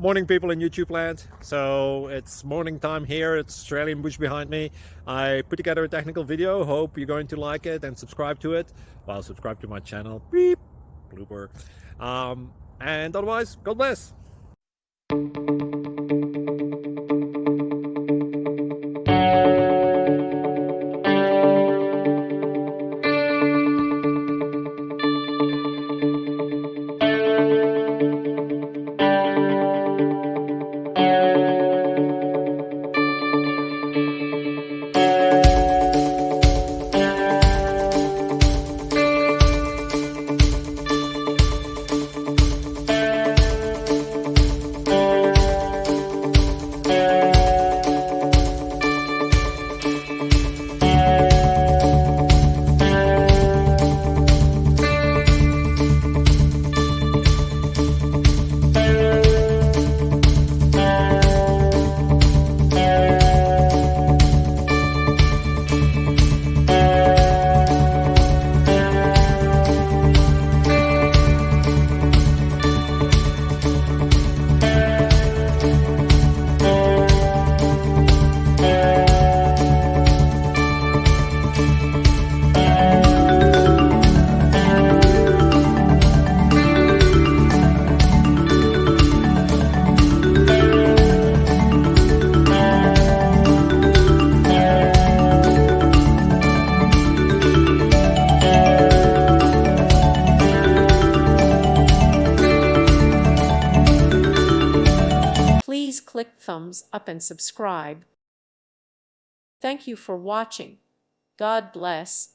Morning, people in YouTube land. So it's morning time here. It's Australian bush behind me. I put together a technical video. Hope you're going to like it and subscribe to it. Well, subscribe to my channel. Beep. Blooper. And otherwise, God bless. Please click thumbs up and subscribe. Thank you for watching. God bless.